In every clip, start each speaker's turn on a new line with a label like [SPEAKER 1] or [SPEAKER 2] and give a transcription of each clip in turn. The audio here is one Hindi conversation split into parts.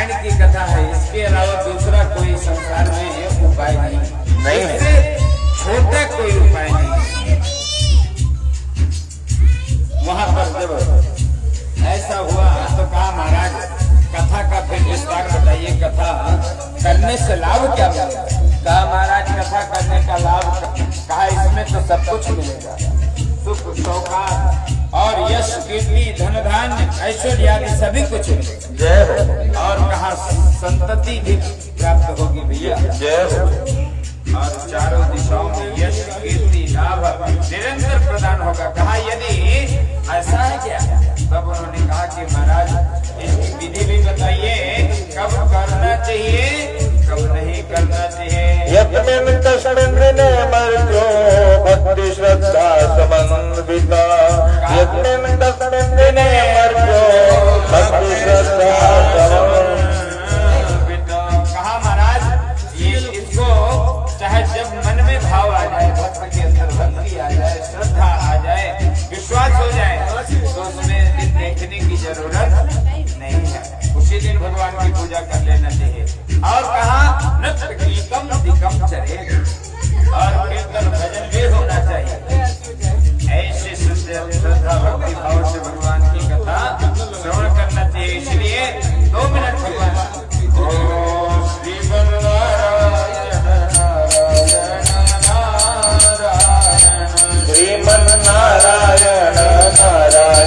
[SPEAKER 1] रामायण की कथा है, इसके अलावा दूसरा कोई संसार में उपाय नहीं है, इससे छोटा कोई उपाय नहीं। वहां पर जब ऐसा हुआ तो कहा महाराज कथा का फिर विस्तार बताइए, कथा करने से लाभ क्या मिलेगा? कहा महाराज कथा करने का लाभ, कहा इसमें तो सब कुछ मिलेगा, सुख सौभाग्य और यश कीर्ति धन धान्य ऐश्वर्य आदि सभी कुछ जय हो। और कहा संतति भी प्राप्त होगी भैया जय हो। और चारों दिशाओं में यश कीर्ति लाभ निरंतर प्रदान होगा। कहा यदि ऐसा है क्या? तब उन्होंने कहा कि महाराज इसकी विधि भी बताइए, कब करना चाहिए कब नहीं करना चाहिए।
[SPEAKER 2] भक्ति श्रद्धा समन्विता भक्ति श्रद्धा
[SPEAKER 1] कहा महाराज ये इसको चाहे जब मन में भाव आ जाए, भक्त के अंदर भक्ति आ जाए, श्रद्धा आ जाए, विश्वास हो जाए तो उसमें दिन देखने की जरूरत नहीं है, उसी दिन भगवान की पूजा कर लेना चाहिए। और कहा नृत्य गीतम दिकम चरे, और कीर्तन भजन भी होना चाहिए। ऐसे श्रद्धा भक्ति भाव से भगवान की कथा श्रवण करना चाहिए। इसलिए 2 मिनट भगवान
[SPEAKER 2] श्रीमन नारायण नारायण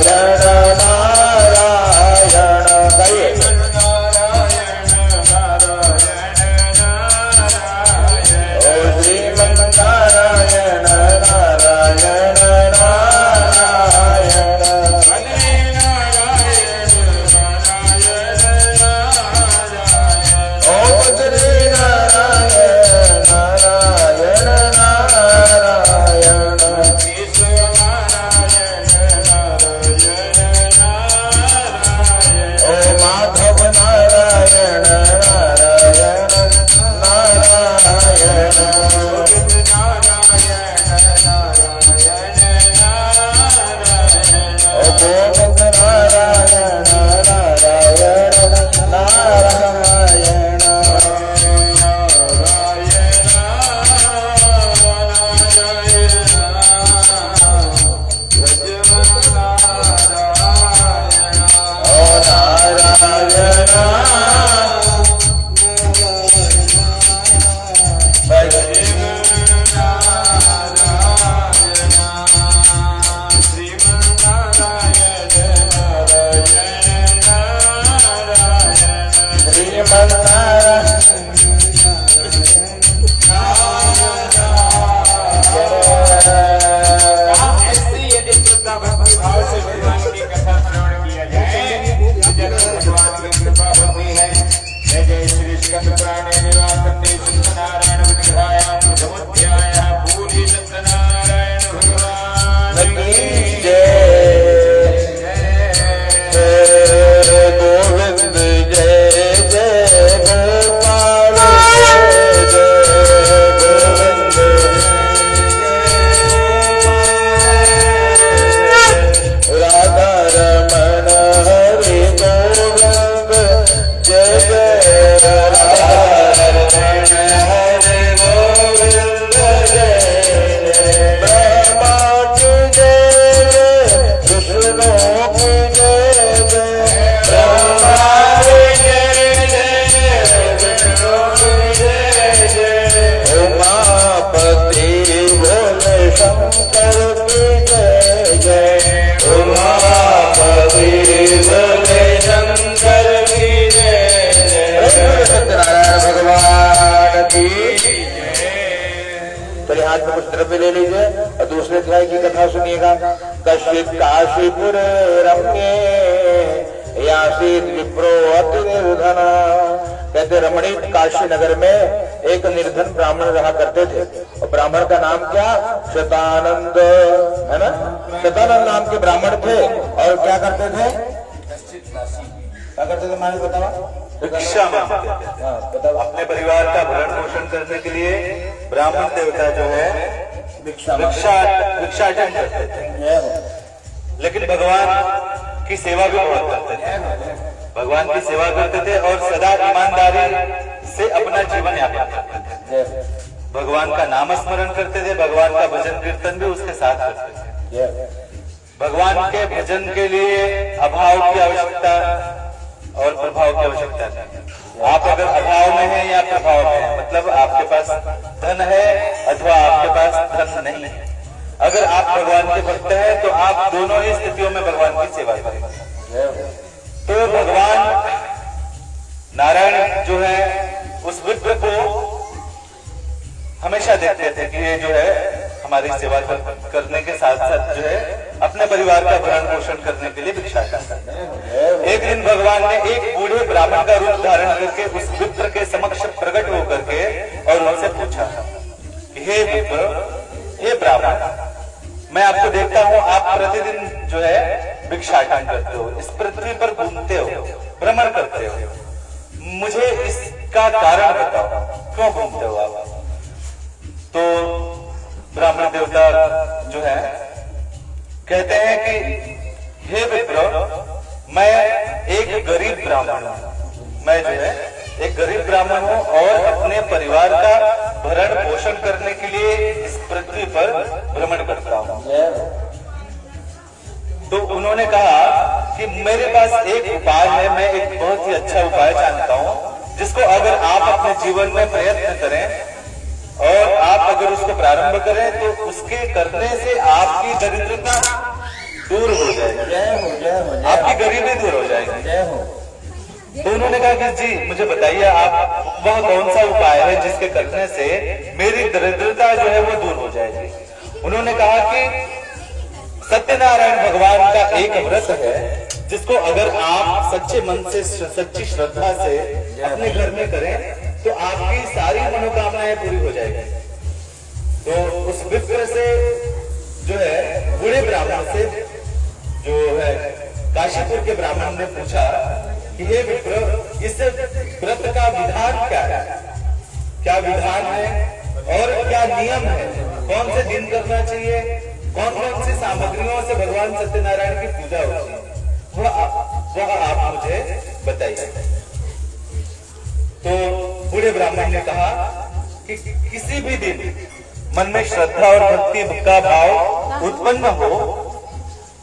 [SPEAKER 2] ले लीजिए और दूसरे अध्याय की कथा सुनिएगा। कश्चित काशीपुर रम्ये यासीत विप्रो अति निर्धन। कहते रमणीक काशी नगर में एक निर्धन ब्राह्मण रहा करते थे और ब्राह्मण का नाम क्या? शतानंद, है ना? शतानंद नाम के ब्राह्मण थे और क्या करते थे? क्या करते थे माने बताओ?
[SPEAKER 3] भिक्षा अपने परिवार का भरण पोषण करने के लिए ब्राह्मण देवता जो है भिक्षाटन करते थे, लेकिन भगवान की सेवा भी बहुत करते थे। भगवान की सेवा करते थे और सदा ईमानदारी से अपना जीवन यापन करते थे। भगवान का नाम स्मरण करते थे, भगवान का भजन कीर्तन भी उसके साथ करते थे। भगवान के भजन के लिए अभाव की आवश्यकता और प्रभाव की आवश्यकता नहीं। आप अगर अभाव में हैं या प्रभाव में हैं, मतलब आपके पास धन है अथवा आपके पास धन नहीं है, अगर आप भगवान के भक्त हैं तो आप दोनों ही स्थितियों में भगवान की सेवा करें। तो भगवान नारायण जो है उस विप्र को हमेशा देखते थे कि ये जो है हमारी सेवा करने के साथ साथ जो है अपने परिवार का भरण पोषण करने के लिए भिक्षाटन करते हैं। एक दिन भगवान ने एक बूढ़े ब्राह्मण का रूप धारण करके उस विप्र के समक्ष प्रकट होकर के और उनसे पूछा कि हे विप्र, हे ब्राह्मण, मैं आपको देखता हूँ आप प्रतिदिन जो है भिक्षाटन करते हो, इस पृथ्वी पर घूमते हो, भ्रमण करते हो, मुझे इसका कारण बताओ, क्यों घूमते हो आप? तो ब्राह्मण देवता जो है कहते हैं कि हे विप्र, मैं एक गरीब ब्राह्मण हूँ, मैं जो है एक गरीब ब्राह्मण हूँ और अपने परिवार का भरण पोषण करने के लिए इस पृथ्वी पर भ्रमण करता हूँ। तो उन्होंने कहा कि मेरे पास एक उपाय है, मैं एक बहुत ही अच्छा उपाय जानता हूँ जिसको अगर आप अपने जीवन में प्रयत्न करें और आप अगर उसको प्रारंभ करें तो उसके करने से आपकी दरिद्रता दूर हो जाएगी, आपकी गरीबी दूर हो जाएगी। तो उन्होंने कहा कि जी मुझे बताइए आप वह कौन सा उपाय है जिसके करने से मेरी दरिद्रता जो है वो दूर हो जाएगी। उन्होंने कहा कि सत्यनारायण भगवान का एक व्रत है जिसको अगर आप सच्चे मन से, सच्ची श्रद्धा से अपने घर में करें तो आपकी सारी मनोकामनाएं पूरी हो जाएगी। तो उस विप्र से जो है बूढ़े ब्राह्मण से जो है काशीपुर के ब्राह्मण ने पूछा कि हे विप्र, इस व्रत का विधान क्या है, क्या विधान है और क्या नियम है, कौन से दिन करना चाहिए, कौन कौन सी सामग्रियों से भगवान सत्यनारायण की पूजा होती है, वह आप मुझे बताइए। तो बूढ़े ब्राह्मण ने कहा कि किसी भी दिन मन में श्रद्धा और भक्ति का भाव उत्पन्न हो,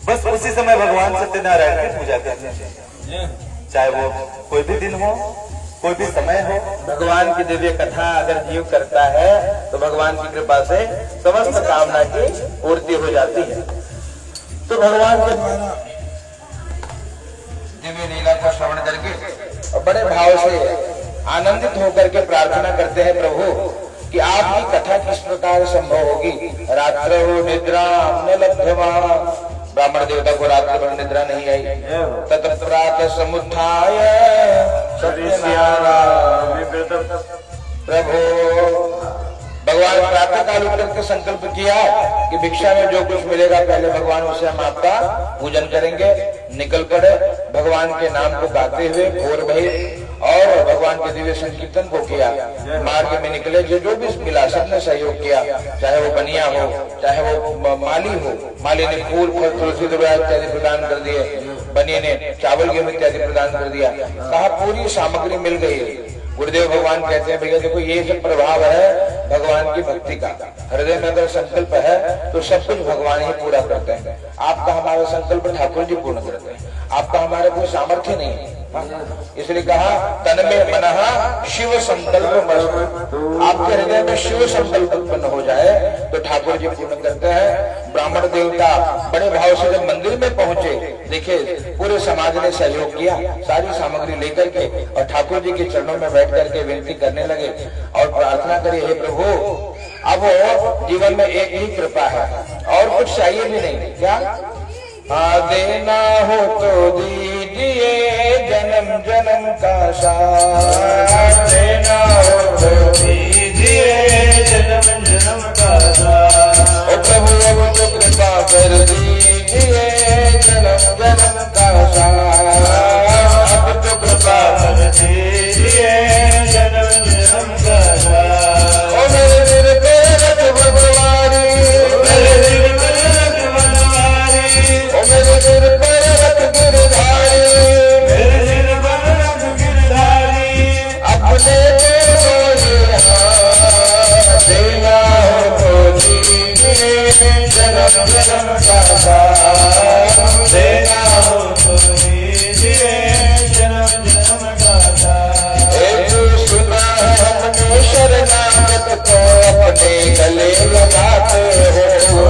[SPEAKER 3] बस उसी समय भगवान सत्यनारायण की पूजा करनी चाहिए, चाहे वो कोई भी दिन हो, कोई भी समय हो।
[SPEAKER 2] भगवान की दिव्य कथा अगर जीव करता है तो भगवान की कृपा से समस्त कामना की पूर्ति हो जाती है। तो भगवान के दिव्य लीला को श्रवण करके और बड़े भाव से आनंदित होकर के प्रार्थना करते हैं, प्रभु कि आपकी कथा किस प्रकार संभव होगी। रात्र हो निद्रा न लभ्यमा, ब्राह्मण देवता को रात्र भर निद्रा नहीं आई। तत्प्रातः समुत्थाय सत्यनारायण प्रभु, भगवान प्रातः काल उठ करके संकल्प किया कि भिक्षा में जो कुछ मिलेगा पहले भगवान उसे हम आपका पूजन करेंगे। निकल पड़े भगवान के नाम को गाते हुए भोर भई और भगवान के दिव्य संकीर्तन को किया। मार्ग में निकले जो भी मिला सबने सहयोग किया, चाहे वो बनिया हो, चाहे वो माली हो। माली ने फूल फल तुलसी दवा इत्यादि प्रदान कर दिए, बनिया ने चावल गेहूं इत्यादि प्रदान कर दिया। कहा पूरी सामग्री मिल गई। गुरुदेव भगवान कहते हैं भैया देखो ये सब प्रभाव है भगवान की भक्ति का। हृदय में अगर संकल्प है तो सब कुछ भगवान ही पूरा करते हैं। आपका हमारा संकल्प ठाकुर जी पूर्ण करते हैं, आपका हमारा कोई सामर्थ्य नहीं है। इसलिए कहा तन में मनः शिव संकल्प मस्त, आपके हृदय में शिव संकल्प उत्पन्न हो जाए तो ठाकुर जी पूर्ण करते हैं। ब्राह्मण देवता बड़े भाव से जब मंदिर में पहुंचे, देखे पूरे समाज ने सहयोग किया, सारी सामग्री लेकर के और ठाकुर जी के चरणों में बैठ करके विनती करने लगे और प्रार्थना करिए, हे प्रभु अब जीवन में एक ही कृपा है और कुछ चाहिए भी नहीं। क्या देना हो तो दीजिए जन्म जन्म का साथ, देना हो तो दीजिए जन्म जन्म का साथ। ओ प्रभु अब तो कृपा कर दीजिए जन्म जन्म का साथ, अब तो कृपा कर दीजिए जन्म जन्म का साथ। ओ मेरे सिर पे रख भगवानी, मेरे सिर पे रख भगवानी, ओ मेरे सिर पे रख गिरधारी, मेरे सिर पे
[SPEAKER 3] जन्म जन्म का सार देना हो तो दीजिए जन्म जन्म का सार।
[SPEAKER 2] एक सुना है हमने शरणागत को अपने गले लगाते हो।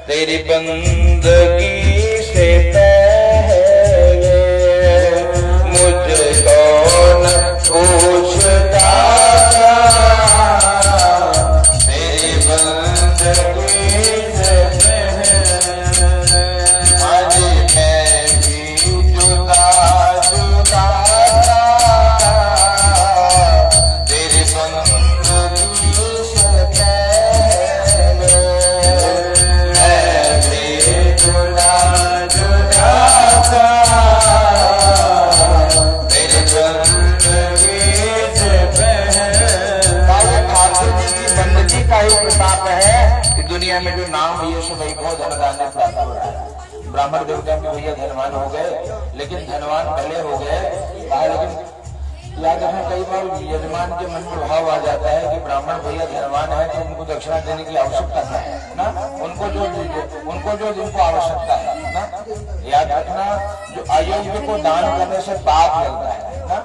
[SPEAKER 2] तेरी बंदगी से पहले मुझको न पूछता, तेरी बंदगी से पहले आज मैं भी जुदा जुदा, तेरी बंदगी से पहले दुनिया में जो नाम ये सब बहुत धनदान प्राप्त हो रहा है। ब्राह्मण देवता में भैया धनवान हो गए, लेकिन धनवान भले हो गए, लेकिन याद रखना कई बार यजमान के मन में भाव आ जाता है कि ब्राह्मण भैया धनवान है तो उनको दक्षिणा देने की आवश्यकता है ना, उनको जो जिनको आवश्यकता है ना। याद रखना जो अयोग्य को दान करने से पाप लगता है ना।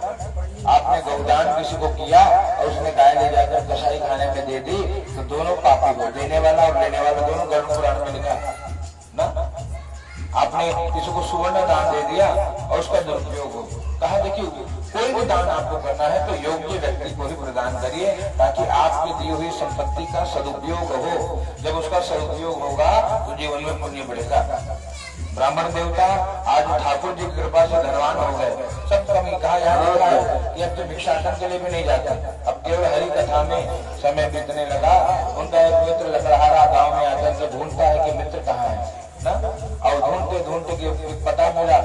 [SPEAKER 2] आपने गौदान किसी को किया और उसने गाय ले जाकर कसाई खाने में दे दी तो दोनों पापी हो, देने वाला और लेने वाला दोनों गरुड़ पुराण में लिखा ना। आपने किसी को सुवर्ण दान दे दिया और उसका दुरुपयोग हो, कहा देखिए कोई भी दान आपको करना है तो योग्य व्यक्ति को ही प्रदान करिए ताकि आपकी दी हुई संपत्ति का सदुपयोग हो। जब उसका सदुपयोग होगा तो जीवन में पुण्य बढ़ेगा। ब्राह्मण देवता आज ठाकुर जी की कृपा से धनवान हो गए। सब कमी कहा यहाँ लिखा है कि अब तो भिक्षाटन के लिए भी नहीं जाता, अब केवल हरि कथा में समय बीतने लगा। उनका एक मित्र लकड़हारा गांव में आकर के ढूंढता है कि मित्र कहाँ है ना, और ढूंढते ढूंढते के पता मिला।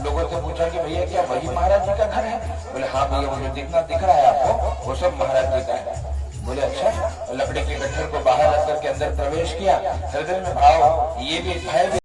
[SPEAKER 2] लोगों से पूछा कि भैया क्या वही महाराज जी का घर है? बोले हाँ भैया, मुझे दिख रहा है आपको, वो सब महाराज जी का है। बोले अच्छा। लकड़ी के गट्ठर को बाहर रख करके अंदर प्रवेश किया, हृदय में भाव ये भी भय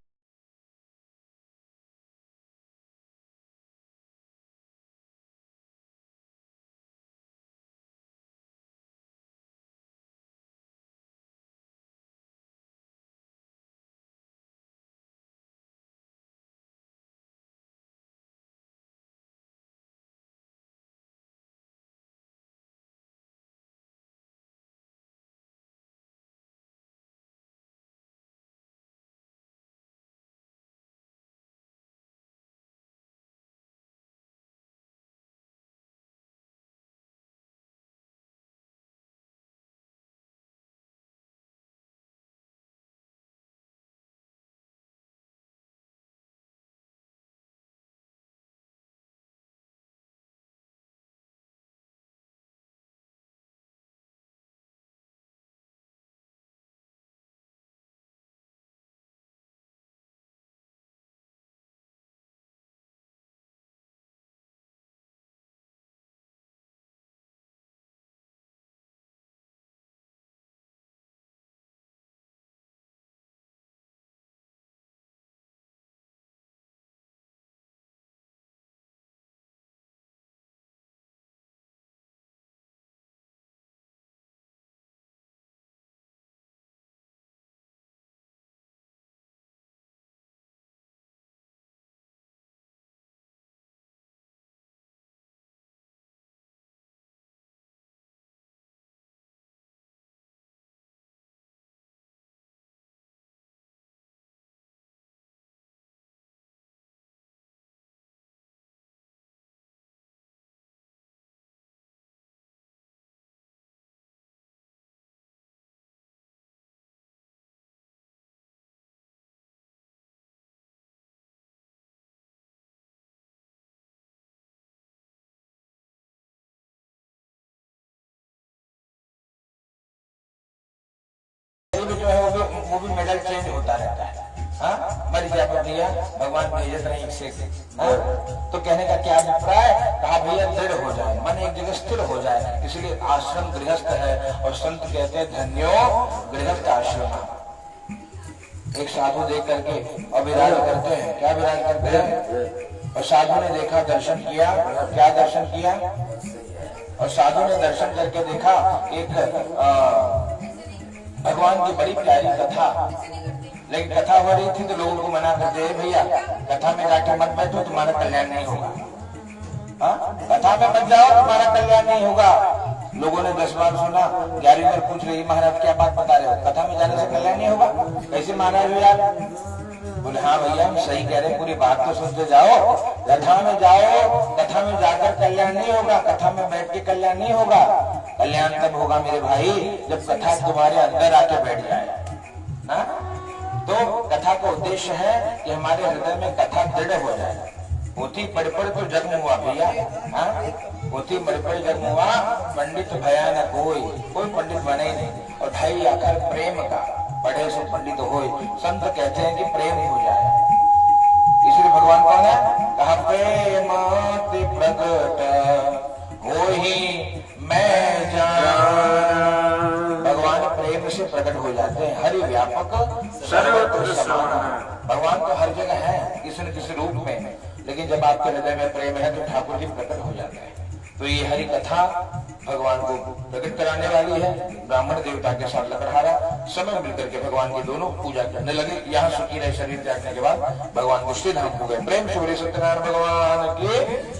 [SPEAKER 2] बार क्या कर दिया, भगवान भेजत रहे एक से तो कहने का क्या अभिप्राय, कहा भैया दृढ़ हो जाए, मन एक जगह स्थिर हो जाए। इसलिए आश्रम गृहस्थ है और संत कहते हैं धन्यो गृहस्थ आश्रम। एक साधु देख करके और विराज करते हैं, क्या विराज करते हैं, और साधु ने देखा, दर्शन किया, क्या दर्शन किया, और साधु ने दर्शन करके देखा एक भगवान की बड़ी प्यारी कथा, लेकिन कथा हो रही थी तो लोगों को मना करते, भैया कथा में जाके मत बैठो, तुम्हारा कल्याण नहीं होगा, कथा में मत जाओ, तुम्हारा कल्याण नहीं होगा। लोगों ने 10 बार सुना, 11वीं बार पूछ रही, महाराज क्या बात बता रहे हो, कथा में जाने से कल्याण नहीं होगा, कैसे महाराज हो यार। बोले हाँ भैया हम सही कह रहे हैं, पूरी बात तो सुनते जाओ, कथा में जाओ, कथा में जाकर कल्याण नहीं होगा, कथा में बैठ के कल्याण नहीं होगा। कल्याण तब होगा मेरे भाई जब कथा तुम्हारे अंदर आके बैठ जाए। तो कथा का उद्देश्य है कि हमारे हृदय में कथा दृढ़ हो जाए। पोथी पढ़ पढ़ तो जन्म हुआ भैया, पोथी पढ़ पढ़ जन्म हुआ, पंडित भया न कोई पंडित बने नहीं। और भाई आकर प्रेम का पढ़े सो पंडित हो, संत कहते हैं कि प्रेम हो जाए। इसलिए भगवान कौन है, कहा प्रेम प्रकट हो ही मैं जान। भगवान प्रेम से प्रकट हो जाते हैं, हरि व्यापक सर्वत्र समान। भगवान तो हर जगह है किसी न किसी रूप में, लेकिन जब आपके हृदय में प्रेम है तो ठाकुर जी प्रकट हो जाते हैं। तो ये हरि कथा भगवान को प्रकट कराने वाली है। ब्राह्मण देवता के साथ लकड़हारा समय मिलकर के भगवान की दोनों पूजा करने लगे। यहाँ सुखी रहे शरीर त्यागने के बाद भगवान गुस्से धाम हो गए। प्रेम से बोले सत्यनारायण भगवान की।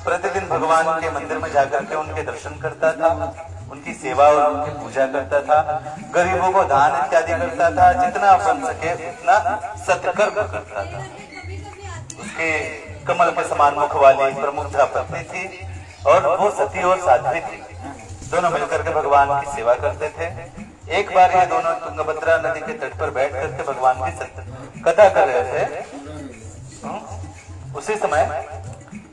[SPEAKER 3] प्रतिदिन भगवान के मंदिर में जाकर के उनके दर्शन करता था, उनकी सेवा और उनकी पूजा करता था, गरीबों को दान इत्यादि करता था, जितना बन सके उतना सत्कर्म करता था। उसके कमल के समान मुख वाली प्रमुखता पत्नी थी और वो सती और साध्वी थी। दोनों मिलकर के भगवान की सेवा करते थे। एक बार ये दोनों तुंगभद्रा नदी के तट पर बैठ करके भगवान की कथा कर रहे थे। उसी समय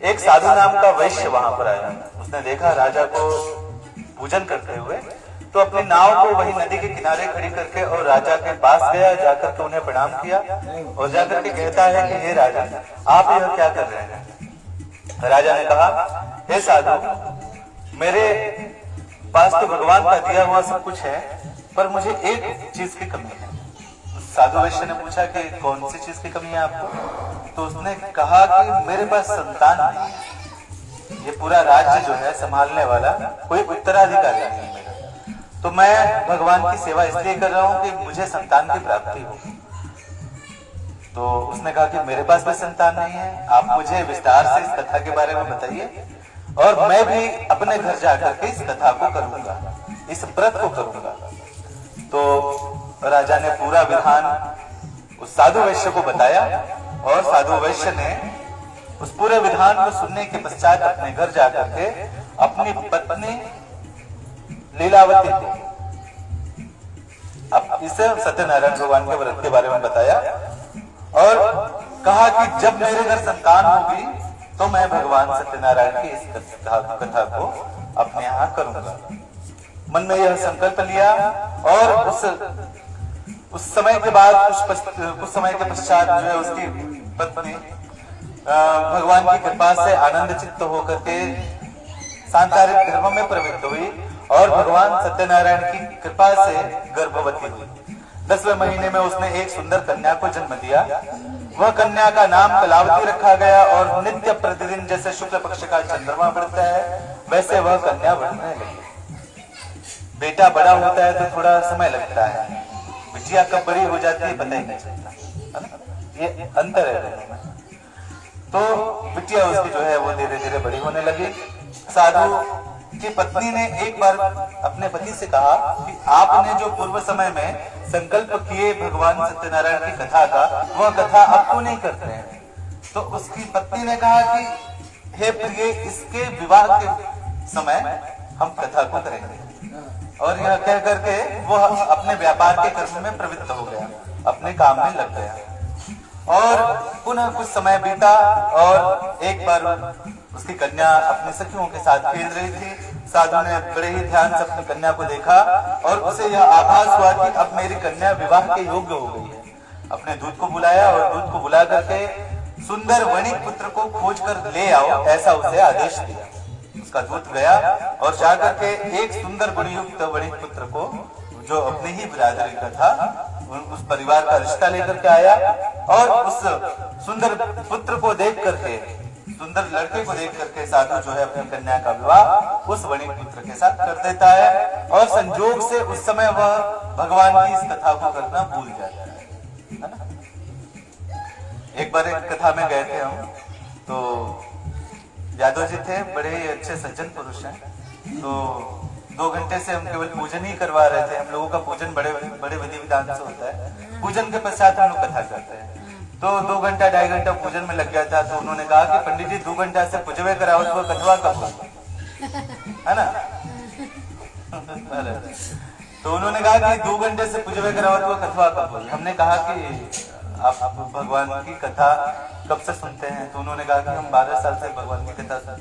[SPEAKER 3] एक साधु नाम का वैश्य वहां पर आया। उसने देखा राजा को पूजन करते हुए, तो अपनी नाव को वही नदी के किनारे खड़ी करके और राजा के पास गया, जाकर के उन्हें प्रणाम किया और जाकर के कहता है कि हे राजा, आप यह क्या कर रहे हैं। राजा ने कहा, हे साधु, मेरे पास तो भगवान का दिया हुआ सब कुछ है, पर मुझे एक चीज की कमी है। साधु वैश्य ने पूछा कि कौन सी चीज की कमी है आपको? तो उसने कहा कि मेरे पास संतान नहीं है। ये पूरा राज्य जो है संभालने वाला कोई उत्तराधिकारी नहीं है मेरा। तो मैं भगवान की सेवा इसलिए कर रहा हूं कि मुझे संतान की प्राप्ति हो। तो उसने कहा कि मेरे पास भी संतान नहीं है, आप मुझे विस्तार से इस कथा के बारे में बताइए और मैं भी अपने घर जाकर के इस कथा को करूंगा, इस व्रत को करूंगा। तो राजा ने पूरा विधान उस साधु वैश्य को बताया और साधु वैश्य ने उस पूरे विधान को सुनने के पश्चात अपने घर जाकर के अपनी पत्नी लीलावती को अब इसे सत्यनारायण भगवान के व्रत के बारे में बताया और कहा कि जब मेरे घर संतान होगी तो मैं भगवान सत्यनारायण की इस कथा को अपने यहाँ करूंगा। मन में यह संकल्प लिया और उस समय के बाद कुछ समय के पश्चात जो है उसकी पत्नी भगवान की कृपा से आनंद चित्त होकर के सांसारिक धर्म में प्रवृत्त हुई और भगवान सत्यनारायण की कृपा से गर्भवती हुई। 10वें महीने में उसने एक सुंदर कन्या को जन्म दिया। वह कन्या का नाम कलावती रखा गया और नित्य प्रतिदिन जैसे शुक्ल पक्ष का चंद्रमा बढ़ता है वैसे वह कन्या बढ़ने लगी। बेटा बड़ा होता है तो थोड़ा समय लगता है, बिटिया कब बड़ी हो जाती है पता ही नहीं चलता, है ना? ये अंतर है दोनों में। तो बिटिया उसकी जो है वो धीरे धीरे बड़ी होने लगी। साधु की पत्नी ने एक बार अपने पति से कहा कि आपने जो पूर्व समय में संकल्प किए भगवान सत्यनारायण की कथा का, वह कथा अब क्यों नहीं करते हैं? तो उसकी पत्नी ने कहा कि हे प्रिय, इसके विवाह के समय हम कथा को करेंगे। और यह कह करके वह अपने व्यापार के कर्म में प्रवृत्त हो गया, अपने काम में लग गया। और पुनः कुछ समय बीता और एक बार उसकी कन्या अपने सखियों के साथ खेल रही थी। साधु ने बड़े ही ध्यान से अपनी कन्या को देखा और उसे यह आभास हुआ कि अब मेरी कन्या विवाह के योग्य हो गई है। अपने दूत को बुलाया और दूत को बुला करके सुंदर वणिक पुत्र को खोज कर ले आओ, ऐसा उसे आदेश दिया। उसका दूत गया और जाकर के एक सुंदर गुणयुक्त वणिक पुत्र को, जो अपने ही बिरादरी का था, उस परिवार का रिश्ता लेकर के आया और उस सुंदर पुत्र को देख करके, सुंदर लड़के को देख करके साधु जो है अपनी कन्या का विवाह उस वणिक पुत्र के साथ कर देता है। और संजोग से उस समय वह भगवान की इस कथा को करना भूल जाता है ना? एक बार एक कथा में गए थे हम, तो यादव जी थे, बड़े ही अच्छे सज्जन पुरुष हैं। तो 2 घंटे से हम केवल पूजन ही करवा रहे थे। हम लोगों का पूजन बड़े बड़े विधि विधान से होता है। पूजन के पश्चात हम लोग कथा करते हैं। तो 2 घंटा 2.5 घंटा पूजन में लग गया था। तो उन्होंने कहा कि पंडित जी 2 घंटा से पूजवे कराओ तो कथवा कब होगा, है ना? तो उन्होंने कहा कि 2 घंटे से पूजवे कराओ तो कथवा कब होगी। हमने कहा कि आप भगवान की कथा कब से सुनते हैं? तो उन्होंने कहा कि हम 12 साल से भगवान की कथा सुनते हैं।